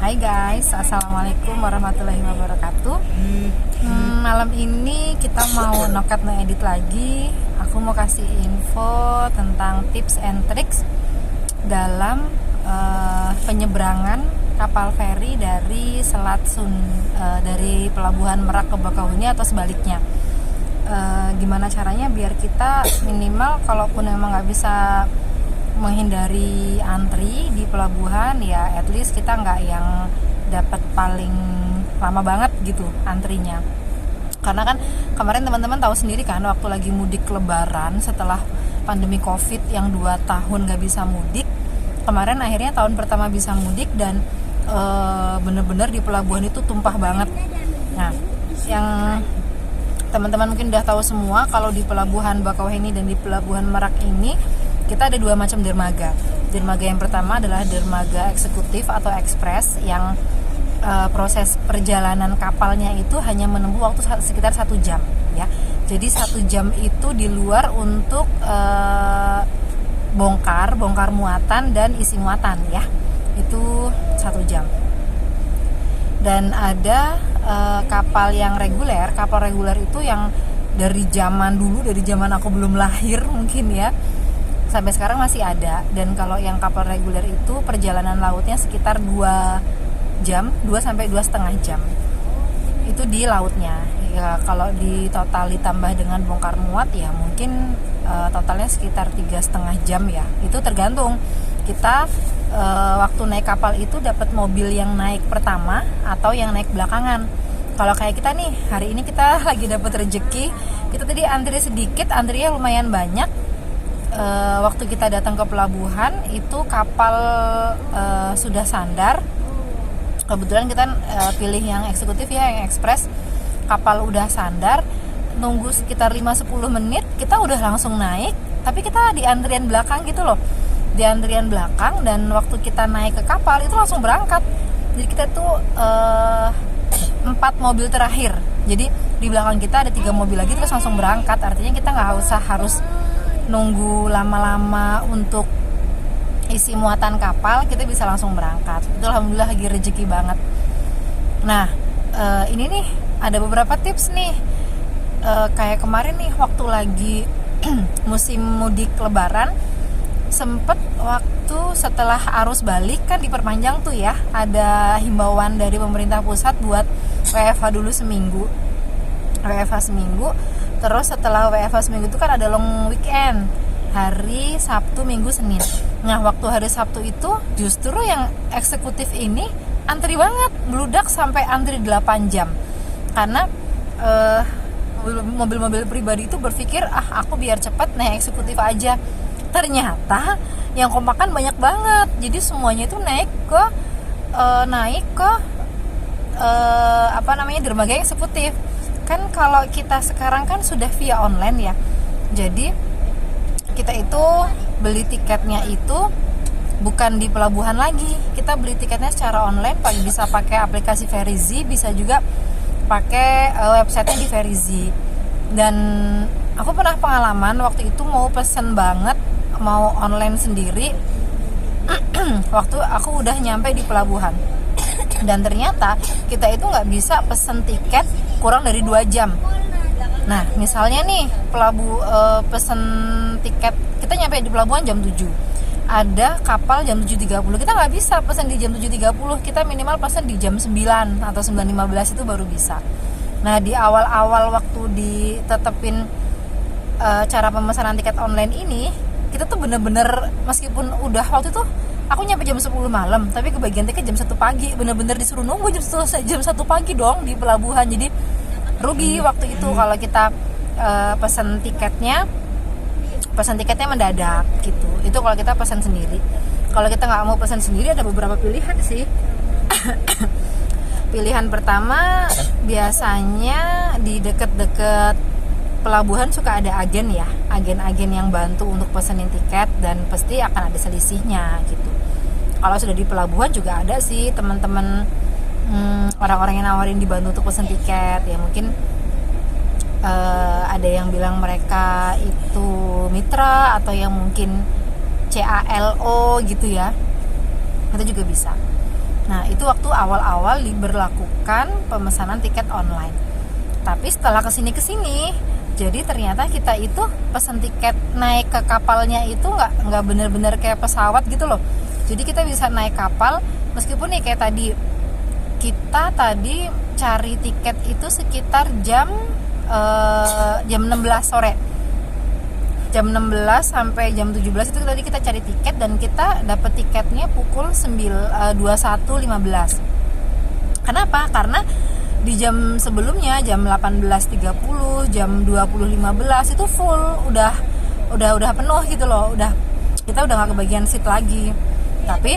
Hai guys, assalamualaikum warahmatullahi wabarakatuh. Malam ini kita mau nokat edit lagi. Aku mau kasih info tentang tips and tricks dalam penyeberangan kapal feri dari dari pelabuhan Merak ke Bakauheni atau sebaliknya. Gimana caranya biar kita minimal kalaupun memang nggak bisa menghindari antri di pelabuhan, ya at least kita nggak yang dapat paling lama banget gitu antrinya. Karena kan kemarin teman-teman tahu sendiri kan, waktu lagi mudik lebaran setelah pandemi covid yang 2 tahun nggak bisa mudik, kemarin akhirnya tahun pertama bisa mudik dan bener-bener di pelabuhan itu tumpah banget. Nah, yang teman-teman mungkin udah tahu semua, kalau di pelabuhan Bakauheni dan di pelabuhan Merak ini kita ada 2 macam dermaga. Dermaga yang pertama adalah dermaga eksekutif atau ekspres yang proses perjalanan kapalnya itu hanya menempuh waktu sekitar 1 jam ya. Jadi 1 jam itu di luar untuk bongkar muatan dan isi muatan ya. Itu 1 jam. Dan ada kapal yang reguler. Kapal reguler itu yang dari zaman dulu, dari zaman aku belum lahir mungkin ya, sampai sekarang masih ada. Dan kalau yang kapal reguler itu perjalanan lautnya sekitar 2 jam, 2 sampai 2,5 jam itu di lautnya ya. Kalau di total ditambah dengan bongkar muat ya mungkin totalnya sekitar 3,5 jam ya. Itu tergantung kita waktu naik kapal itu dapat mobil yang naik pertama atau yang naik belakangan. Kalau kayak kita nih, hari ini kita lagi dapat rezeki, kita tadi antri sedikit, antrinya lumayan banyak. Waktu kita datang ke pelabuhan itu kapal sudah sandar. Kebetulan kita pilih yang eksekutif ya, yang ekspres. Kapal udah sandar, nunggu sekitar 5-10 menit kita udah langsung naik, tapi kita di antrian belakang gitu loh. Di antrian belakang, dan waktu kita naik ke kapal itu langsung berangkat. Jadi kita tuh 4 mobil terakhir. Jadi di belakang kita ada 3 mobil lagi terus langsung berangkat. Artinya kita nggak usah harus nunggu lama-lama untuk isi muatan kapal, kita bisa langsung berangkat. Itu alhamdulillah lagi rezeki banget. Nah, ini nih ada beberapa tips nih. Kayak kemarin nih waktu lagi musim mudik lebaran, sempet waktu setelah arus balik kan diperpanjang tuh ya, ada himbauan dari pemerintah pusat buat WFH dulu seminggu. Terus setelah WFH seminggu itu kan ada long weekend, hari Sabtu, Minggu, Senin. Nah, waktu hari Sabtu itu justru yang eksekutif ini antri banget, meludak sampai antri 8 jam. Karena mobil-mobil pribadi itu berpikir, aku biar cepat naik eksekutif aja. Ternyata yang kompakan banyak banget. Jadi semuanya itu naik ke dermaga eksekutif. Kan kalau kita sekarang kan sudah via online ya. Jadi kita itu beli tiketnya itu bukan di pelabuhan lagi. Kita beli tiketnya secara online, bisa pakai aplikasi Verizi, bisa juga pakai websitenya di Verizi. Dan aku pernah pengalaman waktu itu mau pesen banget, mau online sendiri. Waktu aku udah nyampe di pelabuhan, dan ternyata kita itu nggak bisa pesen tiket kurang dari 2 jam. Nah, misalnya nih pesen tiket, kita nyampe di pelabuhan jam 7, ada kapal jam 7.30, kita nggak bisa pesen di jam 7.30, kita minimal pesen di jam 9 atau 9.15 itu baru bisa. Nah, di awal-awal waktu ditetepin cara pemesanan tiket online ini, kita tuh bener-bener, meskipun udah waktu itu aku nyampe jam 10 malam, tapi kebagian tiket jam 1 pagi, bener-bener disuruh nunggu jam 1 pagi dong di pelabuhan. Jadi rugi waktu itu kalau kita pesan tiketnya mendadak gitu. Itu kalau kita pesan sendiri. Kalau kita nggak mau pesan sendiri, ada beberapa pilihan sih. Pilihan pertama, biasanya di deket-deket pelabuhan suka ada agen ya, agen-agen yang bantu untuk pesenin tiket, dan pasti akan ada selisihnya gitu. Kalau sudah di pelabuhan juga ada sih teman-teman orang-orang yang nawarin dibantu untuk pesen tiket ya. Mungkin ada yang bilang mereka itu mitra, atau yang mungkin CALO gitu ya, itu juga bisa. Nah, itu waktu awal-awal diberlakukan pemesanan tiket online. Tapi setelah kesini, jadi ternyata kita itu pesan tiket naik ke kapalnya itu nggak benar-benar kayak pesawat gitu loh. Jadi kita bisa naik kapal, meskipun nih kayak tadi, kita tadi cari tiket itu sekitar jam 16 sore. Jam 16 sampai jam 17 itu tadi kita cari tiket, dan kita dapat tiketnya pukul 21.15. Kenapa? Karena di jam sebelumnya, jam 18.30, jam 20.15 itu full, udah penuh gitu loh, kita udah nggak kebagian seat lagi. Tapi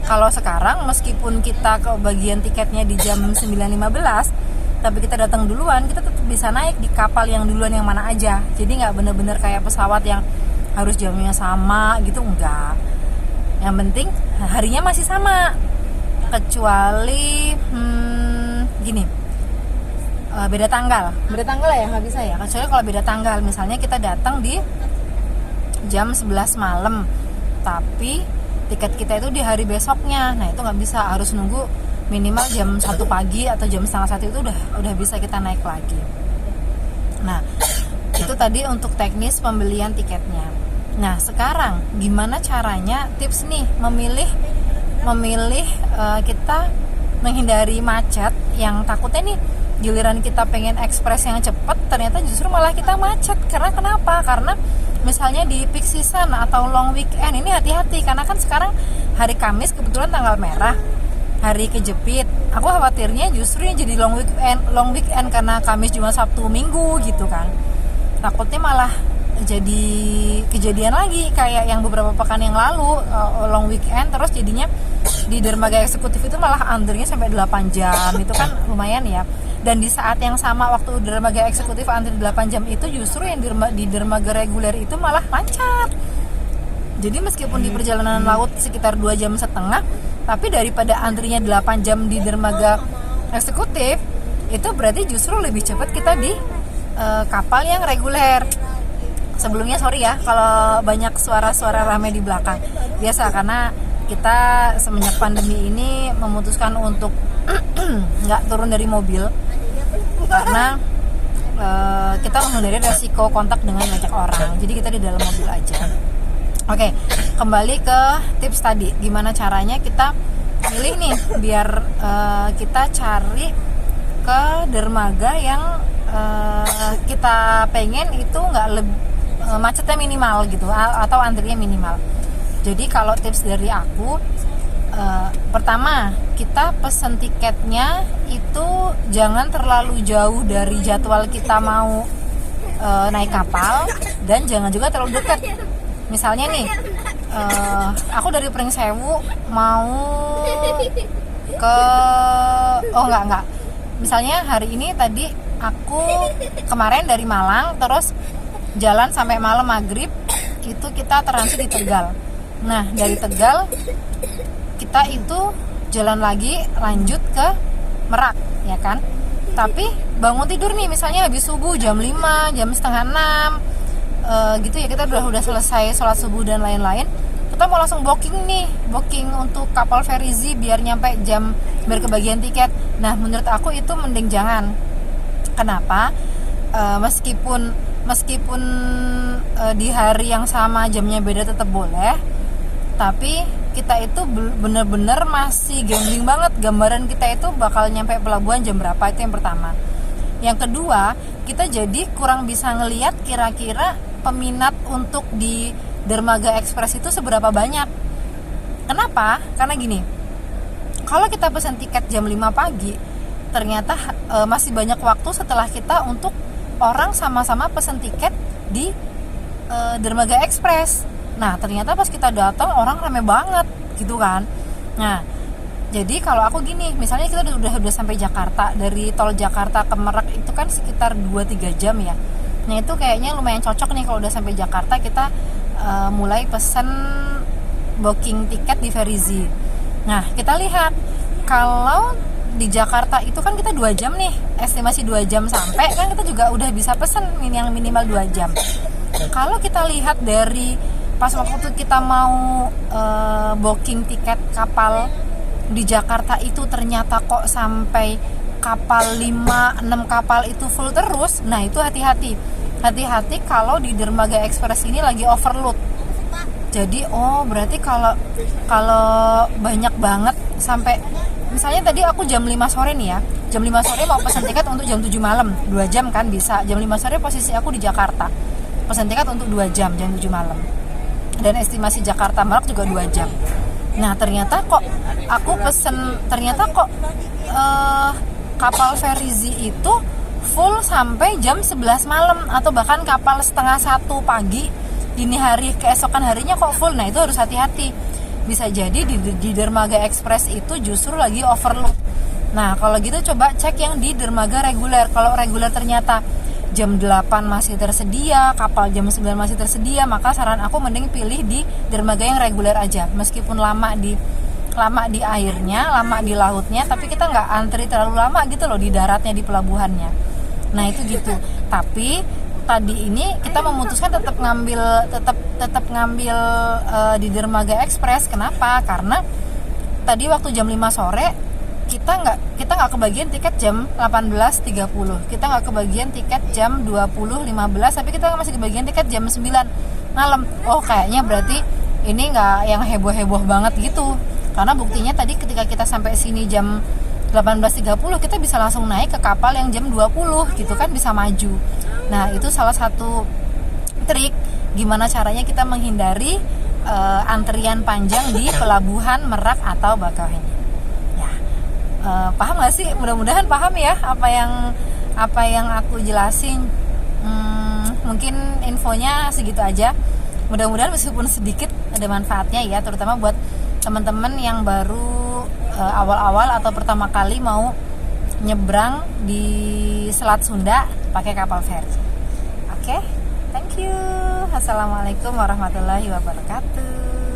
kalau sekarang, meskipun kita kebagian tiketnya di jam 9.15, tapi kita datang duluan, kita tetap bisa naik di kapal yang duluan yang mana aja. Jadi nggak bener-bener kayak pesawat yang harus jamnya sama gitu, enggak. Yang penting harinya masih sama, kecuali gini, beda tanggal ya nggak bisa ya. Kecuali kalau beda tanggal, misalnya kita datang di jam 11 malam, tapi tiket kita itu di hari besoknya, nah itu nggak bisa, harus nunggu minimal jam 1 pagi atau jam setengah 1 itu udah bisa kita naik lagi. Nah, itu tadi untuk teknis pembelian tiketnya. Nah, sekarang gimana caranya, tips nih memilih kita menghindari macet, yang takutnya nih giliran kita pengen ekspres yang cepet, ternyata justru malah kita macet. Karena kenapa? Karena misalnya di peak season atau long weekend ini hati-hati, karena kan sekarang hari Kamis kebetulan tanggal merah, hari kejepit. Aku khawatirnya justru yang jadi long weekend karena Kamis, Jumat, Sabtu, Minggu gitu kan. Takutnya malah jadi kejadian lagi kayak yang beberapa pekan yang lalu, long weekend, terus jadinya di dermaga eksekutif itu malah antrinya sampai 8 jam. Itu kan lumayan ya. Dan di saat yang sama waktu dermaga eksekutif antri 8 jam itu, justru yang di dermaga reguler itu malah lancar. Jadi meskipun di perjalanan laut sekitar 2 jam setengah, tapi daripada antrinya 8 jam di dermaga eksekutif, itu berarti justru lebih cepat kita di kapal yang reguler. Sebelumnya sorry ya kalau banyak suara-suara ramai di belakang. Biasa, karena kita semenjak pandemi ini memutuskan untuk nggak turun dari mobil, karena kita menghindari resiko kontak dengan banyak orang. Jadi kita di dalam mobil aja. Oke, kembali ke tips tadi. Gimana caranya kita milih nih biar kita cari ke dermaga yang kita pengen itu macetnya minimal gitu, atau antrinya minimal. Jadi kalau tips dari aku, pertama, kita pesen tiketnya itu jangan terlalu jauh dari jadwal kita mau naik kapal, dan jangan juga terlalu dekat. Misalnya nih, aku dari Pringsewu mau ke enggak. Misalnya hari ini tadi aku kemarin dari Malang, terus jalan sampai malam maghrib, itu kita transit di Tegal. Nah, dari Tegal kita itu jalan lagi lanjut ke Merak, ya kan? Tapi bangun tidur nih, misalnya habis subuh jam 5, jam setengah 6 gitu ya, kita udah selesai sholat subuh dan lain-lain, kita mau langsung booking untuk kapal Ferizi biar nyampe biar kebagian tiket. Nah, menurut aku itu mending jangan. Kenapa? Meskipun di hari yang sama jamnya beda tetap boleh, tapi kita itu bener-bener masih gambling banget. Gambaran kita itu bakal nyampe pelabuhan jam berapa, itu yang pertama. Yang kedua, kita jadi kurang bisa ngelihat kira-kira peminat untuk di dermaga ekspres itu seberapa banyak. Kenapa? Karena gini, kalau kita pesan tiket jam 5 pagi, ternyata masih banyak waktu setelah kita untuk orang sama-sama pesan tiket di dermaga ekspres. Nah, ternyata pas kita datang orang rame banget gitu kan. Nah, jadi kalau aku gini, misalnya kita udah sampai Jakarta, dari tol Jakarta ke Merak itu kan sekitar 2-3 jam ya. Nah, itu kayaknya lumayan cocok nih kalau udah sampai Jakarta kita mulai pesen booking tiket di Ferizi. Nah, kita lihat kalau di Jakarta itu kan kita 2 jam nih, estimasi 2 jam sampai, kan kita juga udah bisa pesen yang minimal 2 jam. Kalau kita lihat dari pas waktu kita mau booking tiket kapal di Jakarta itu ternyata kok sampai kapal 5-6 kapal itu full terus, nah itu hati-hati kalau di Dermaga Express ini lagi overload. Jadi berarti kalau banyak banget sampai misalnya tadi aku jam 5 sore nih ya, jam 5 sore mau pesan tiket untuk jam 7 malam, 2 jam kan bisa. Jam 5 sore posisi aku di Jakarta, pesan tiket untuk 2 jam, jam 7 malam, dan estimasi Jakarta Merak juga 2 jam. Nah ternyata kok aku pesen, kapal Ferizi itu full sampai jam 11 malam, atau bahkan kapal setengah 1 pagi dini hari keesokan harinya kok full. Nah itu harus hati-hati, bisa jadi di Dermaga Express itu justru lagi overload. Nah kalau gitu coba cek yang di dermaga reguler. Kalau reguler ternyata jam 8 masih tersedia, kapal jam 9 masih tersedia, maka saran aku mending pilih di dermaga yang reguler aja. Meskipun lama di airnya, lama di lautnya, tapi kita nggak antri terlalu lama gitu loh di daratnya, di pelabuhannya. Nah itu gitu. Tapi tadi ini kita memutuskan tetap ngambil di Dermaga Express. Kenapa? Karena tadi waktu jam 5 sore kita nggak kebagian tiket jam 18.30, kita nggak kebagian tiket jam 20.15, tapi kita masih kebagian tiket jam 9 malam. Kayaknya berarti ini nggak yang heboh-heboh banget gitu, karena buktinya tadi ketika kita sampai sini jam 18.30 kita bisa langsung naik ke kapal yang jam 20 gitu kan, bisa maju. Nah itu salah satu trik gimana caranya kita menghindari antrian panjang di pelabuhan Merak atau Bakauheni. Paham gak sih? Mudah-mudahan paham ya apa yang aku jelasin. Mungkin infonya segitu aja. Mudah-mudahan meskipun sedikit ada manfaatnya ya, terutama buat teman-teman yang baru awal-awal atau pertama kali mau nyebrang di Selat Sunda pakai kapal feri. Oke, thank you. Assalamualaikum warahmatullahi wabarakatuh.